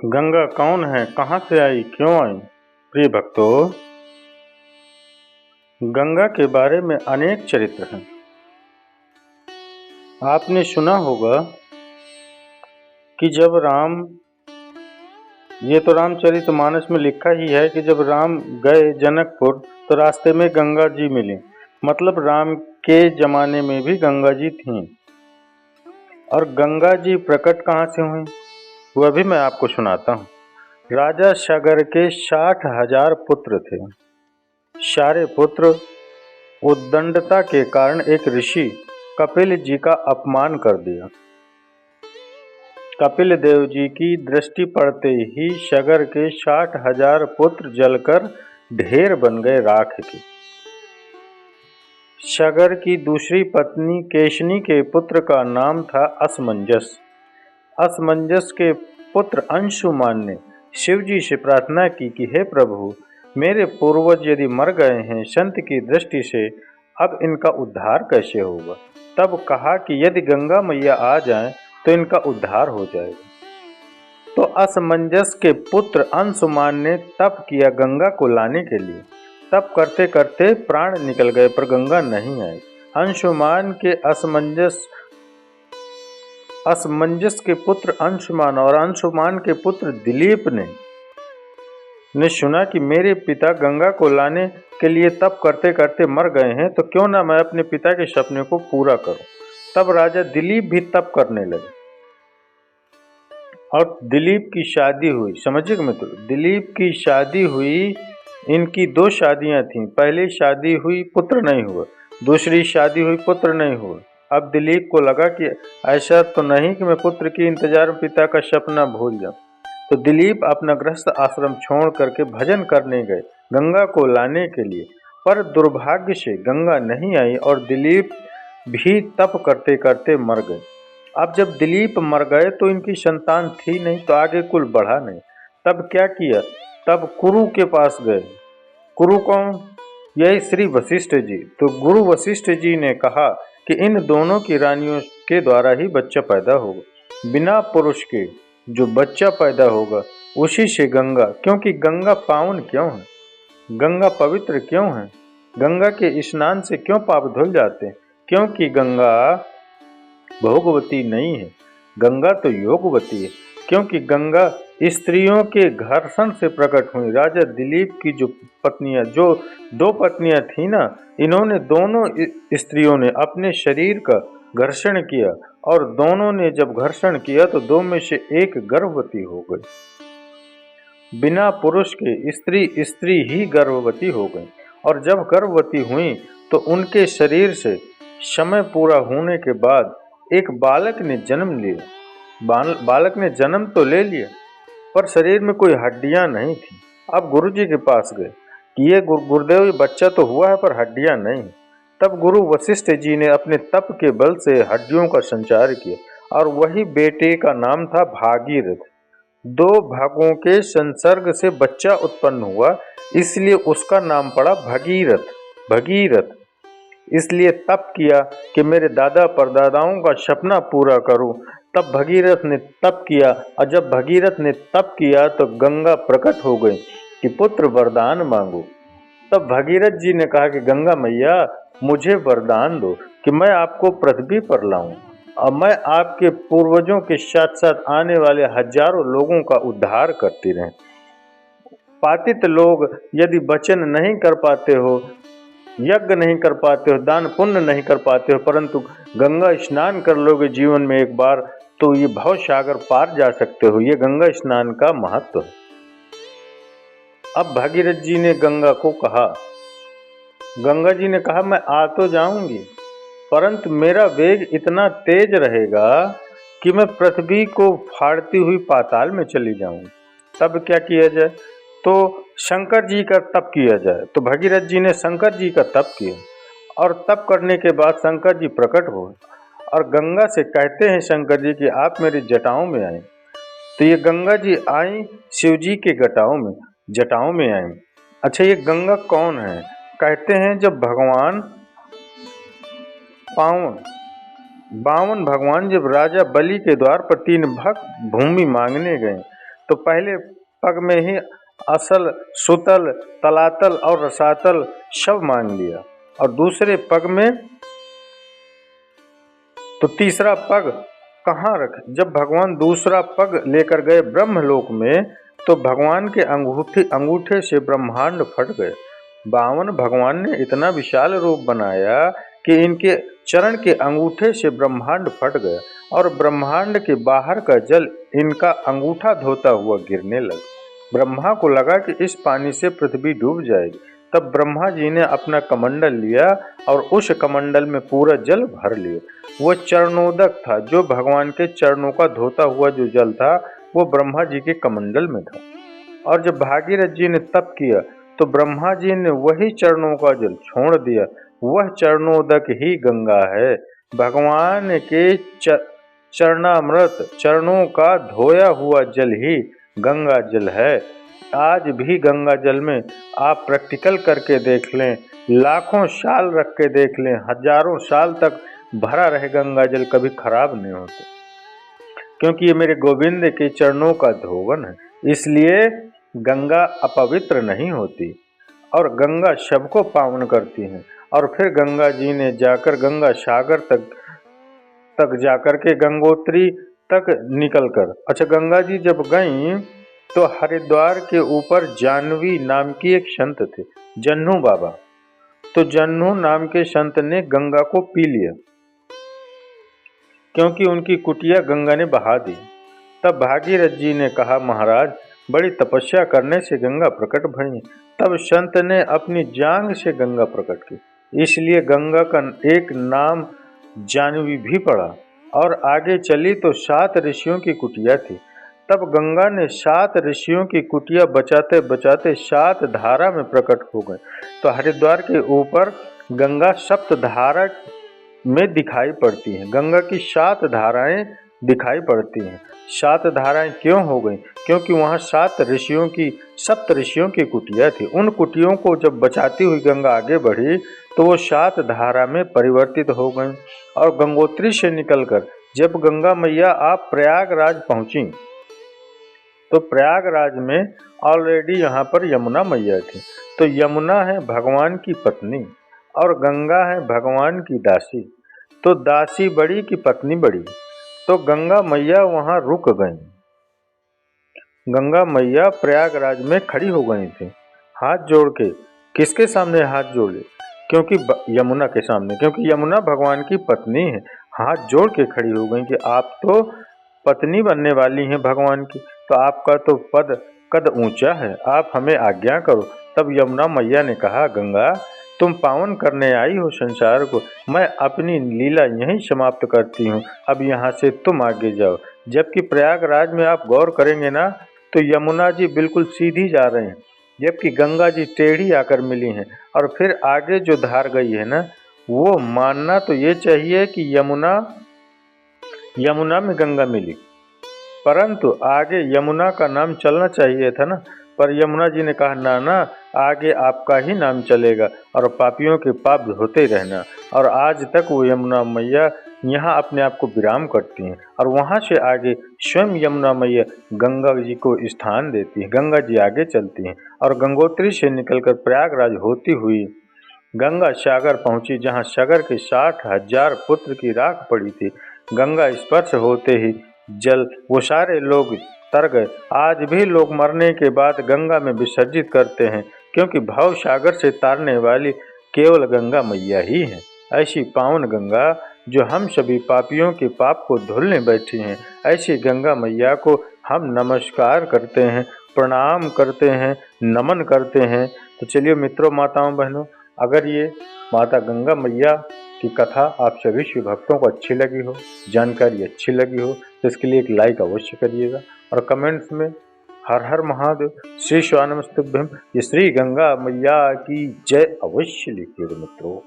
गंगा कौन है, कहाँ से आई, क्यों आई? प्रिय भक्तों, गंगा के बारे में अनेक चरित्र हैं। आपने सुना होगा कि जब ये तो रामचरितमानस में लिखा ही है कि जब राम गए जनकपुर तो रास्ते में गंगा जी मिली। मतलब राम के जमाने में भी गंगा जी थीं। और गंगा जी प्रकट कहाँ से हुई वह भी मैं आपको सुनाता हूँ। राजा शगर के 60,000 पुत्र थे। सारे पुत्र उद्दंडता के कारण एक ऋषि कपिल जी का अपमान कर दिया। कपिल देव जी की दृष्टि पड़ते ही शगर के 60,000 पुत्र जलकर ढेर बन गए राख के। शगर की दूसरी पत्नी केशनी के पुत्र का नाम था असमंजस। असमंजस के पुत्र अंशुमान ने शिव जी से प्रार्थना की कि हे प्रभु, मेरे पूर्वज यदि मर गए हैं संत की दृष्टि से, अब इनका उद्धार कैसे होगा? तब कहा कि यदि गंगा मैया आ जाएं तो इनका उद्धार हो जाएगा। तो असमंजस के पुत्र अंशुमान ने तप किया गंगा को लाने के लिए। तप करते करते प्राण निकल गए पर गंगा नहीं आई। अंशुमान के असमंजस के पुत्र अंशुमान और अंशुमान के पुत्र दिलीप ने सुना कि मेरे पिता गंगा को लाने के लिए तप करते करते मर गए हैं, तो क्यों ना मैं अपने पिता के सपने को पूरा करूं। तब राजा दिलीप भी तप करने लगे और दिलीप की शादी हुई। समझिए मित्रों, दिलीप की शादी हुई। इनकी 2 शादियां थीं। पहली शादी हुई, पुत्र नहीं हुआ। दूसरी शादी हुई, पुत्र नहीं हुआ। अब दिलीप को लगा कि ऐसा तो नहीं कि मैं पुत्र के इंतजार में पिता का सपना भूल जाऊं। तो दिलीप अपना गृहस्थ आश्रम छोड़ करके भजन करने गए गंगा को लाने के लिए। पर दुर्भाग्य से गंगा नहीं आई और दिलीप भी तप करते करते मर गए। अब जब दिलीप मर गए तो इनकी संतान थी नहीं, तो आगे कुल बढ़ा नहीं। तब क्या किया? तब कुरु के पास गए। कुरु कौन? यही श्री वशिष्ठ जी। तो गुरु वशिष्ठ जी ने कहा कि इन दोनों की रानियों के द्वारा ही बच्चा पैदा होगा। बिना पुरुष के जो बच्चा पैदा होगा उसी से गंगा, क्योंकि गंगा पावन क्यों है, गंगा पवित्र क्यों है, गंगा के स्नान से क्यों पाप धुल जाते हैं? क्योंकि गंगा भोगवती नहीं है, गंगा तो योगवती है। क्योंकि गंगा स्त्रियों के घर्षण से प्रकट हुई। राजा दिलीप की जो 2 पत्नियां थी ना, इन्होंने दोनों स्त्रियों ने अपने शरीर का घर्षण किया और दोनों ने जब घर्षण किया तो 2 में से एक गर्भवती हो गई। बिना पुरुष के स्त्री ही गर्भवती हो गई। और जब गर्भवती हुई तो उनके शरीर से समय पूरा होने के बाद एक बालक ने जन्म लिया। बालक ने जन्म तो ले लिया पर शरीर में कोई हड्डियां नहीं थी। अब गुरुजी के पास गए कि ये गुरुदेव, ये बच्चा तो हुआ है पर हड्डियां नहीं। तब गुरु वशिष्ठ जी ने अपने तप के बल से हड्डियों का संचार किया और वही बेटे का नाम था भागीरथ। 2 भागों के संसर्ग से बच्चा उत्पन्न हुआ, इसलिए उसका नाम पड़ा भगीरथ। इसलिए तप किया कि मेरे दादा परदादाओं का सपना पूरा करूं। तब भगीरथ ने तप किया और जब भगीरथ ने तप किया तो गंगा प्रकट हो गई कि पुत्र वरदान मांगो। तब भगीरथ जी ने कहा कि गंगा मैया, मुझे वरदान दो कि मैं आपको पृथ्वी पर लाऊं और मैं आपके पूर्वजों के साथ साथ आने वाले हजारों लोगों का उद्धार करती रहें। पातित लोग यदि वचन नहीं कर पाते हो, यज्ञ नहीं कर पाते हो, दान पुण्य नहीं कर पाते हो, परंतु गंगा स्नान कर लोगे जीवन में एक बार तो ये भव सागर पार जा सकते हो। ये गंगा स्नान का महत्व है। अब भागीरथ जी ने गंगा को कहा, गंगा जी ने कहा मैं आ तो जाऊंगी परंतु मेरा वेग इतना तेज रहेगा कि मैं पृथ्वी को फाड़ती हुई पाताल में चली जाऊंगी। तब क्या किया जाए? तो शंकर जी का तप किया जाए। तो भगीरथ जी ने शंकर जी का तप किया और तप करने के बाद शंकर जी प्रकट हुए और गंगा से कहते हैं शंकर जी कि आप मेरी जटाओं में आए। तो ये गंगा जी आई शिव जी के जटाओं में आई। अच्छा, ये गंगा कौन है? कहते हैं जब बावन भगवान जब राजा बलि के द्वार पर 3 भक्त भूमि मांगने गए तो पहले पग में ही असल, सुतल, तलातल और रसातल सब मांग लिया, और दूसरे पग में तो तीसरा पग कहाँ रखे। जब भगवान दूसरा पग लेकर गए ब्रह्मलोक में, तो भगवान के अंगूठे से ब्रह्मांड फट गए। 52 भगवान ने इतना विशाल रूप बनाया कि इनके चरण के अंगूठे से ब्रह्मांड फट गया, और ब्रह्मांड के बाहर का जल इनका अंगूठा धोता हुआ गिरने लगा। ब्रह्मा को लगा कि इस पानी से पृथ्वी डूब जाएगी। तब ब्रह्मा जी ने अपना कमंडल लिया और उस कमंडल में पूरा जल भर लिया। वो चरणोदक था, जो भगवान के चरणों का धोता हुआ जो जल था वो ब्रह्मा जी के कमंडल में था। और जब भागीरथ जी ने तप किया तो ब्रह्मा जी ने वही चरणों का जल छोड़ दिया। वह चरणोदक ही गंगा है। भगवान के चरणामृत, चरणों का धोया हुआ जल ही गंगा जल है। आज भी गंगा जल में आप प्रैक्टिकल करके देख लें, लाखों साल रख के देख लें, हजारों साल तक भरा रहे गंगा जल, कभी खराब नहीं होता, क्योंकि ये मेरे गोविंद के चरणों का धोवन है। इसलिए गंगा अपवित्र नहीं होती, और गंगा सबको पावन करती है। और फिर गंगा जी ने जाकर गंगा सागर तक जाकर के गंगोत्री तक निकलकर, अच्छा, गंगा जी जब गईं तो हरिद्वार के ऊपर जानवी नाम की एक संत थे, जन्नू बाबा। तो जन्नू नाम के संत ने गंगा को पी लिया, क्योंकि उनकी कुटिया गंगा ने बहा दी। तब भागीरथ जी ने कहा, महाराज, बड़ी तपस्या करने से गंगा प्रकट भई। तब संत ने अपनी जांघ से गंगा प्रकट की, इसलिए गंगा का एक नाम जानवी भी पड़ा। और आगे चली तो 7 ऋषियों की कुटिया थी। तब गंगा ने 7 ऋषियों की कुटिया बचाते बचाते 7 धारा में प्रकट हो गए। तो हरिद्वार के ऊपर गंगा सप्तधारा में दिखाई पड़ती हैं। गंगा की 7 धाराएं दिखाई पड़ती हैं। 7 धाराएं क्यों हो गई? क्योंकि वहाँ 7 ऋषियों की, 7 ऋषियों की कुटिया थी। उन कुटियों को जब बचाती हुई गंगा आगे बढ़ी तो वो 7 धारा में परिवर्तित हो गई। और गंगोत्री से निकलकर जब गंगा मैया आप प्रयागराज पहुंची, तो प्रयागराज में ऑलरेडी यहाँ पर यमुना मैया थी। तो यमुना है भगवान की पत्नी और गंगा है भगवान की दासी। तो दासी बड़ी की पत्नी बड़ी। तो गंगा मैया वहाँ रुक गई। गंगा मैया प्रयागराज में खड़ी हो गई थी, हाथ जोड़ के। किसके सामने हाथ जोड़े? क्योंकि यमुना के सामने, क्योंकि यमुना भगवान की पत्नी है। हाथ जोड़ के खड़ी हो गई कि आप तो पत्नी बनने वाली हैं भगवान की, तो आपका तो पद कद ऊंचा है, आप हमें आज्ञा करो। तब यमुना मैया ने कहा, गंगा, तुम पावन करने आई हो संसार को, मैं अपनी लीला यहीं समाप्त करती हूँ, अब यहाँ से तुम आगे जाओ। जबकि प्रयागराज में आप गौर करेंगे ना, तो यमुना जी बिल्कुल सीधी जा रहे हैं, जबकि गंगा जी टेढ़ी आकर मिली हैं। और फिर आगे जो धार गई है ना, वो मानना तो ये चाहिए कि यमुना में गंगा मिली, परंतु आगे यमुना का नाम चलना चाहिए था ना। पर यमुना जी ने कहा, ना, आगे आपका ही नाम चलेगा और पापियों के पाप धोते रहना। और आज तक वो यमुना मैया यहाँ अपने आप को विराम करती हैं, और वहाँ से आगे स्वयं यमुना मैया गंगा जी को स्थान देती हैं। गंगा जी आगे चलती हैं और गंगोत्री से निकलकर प्रयागराज होती हुई गंगा सागर पहुँची, जहाँ सागर के 60,000 पुत्र की राख पड़ी थी। गंगा स्पर्श होते ही जल वो सारे लोग तर गए। आज भी लोग मरने के बाद गंगा में विसर्जित करते हैं, क्योंकि भव सागर से तारने वाली केवल गंगा मैया ही है। ऐसी पावन गंगा जो हम सभी पापियों के पाप को धुलने बैठी हैं, ऐसी गंगा मैया को हम नमस्कार करते हैं, प्रणाम करते हैं, नमन करते हैं। तो चलिए मित्रों, माताओं, बहनों, अगर ये माता गंगा मैया की कथा आप सभी शिव भक्तों को अच्छी लगी हो, जानकारी अच्छी लगी हो, तो इसके लिए एक लाइक अवश्य करिएगा, और कमेंट्स में हर हर महादेव, श्री शिवानमस्तुभ्यम, ये श्री गंगा मैया की जय अवश्य लिखिएगा मित्रों।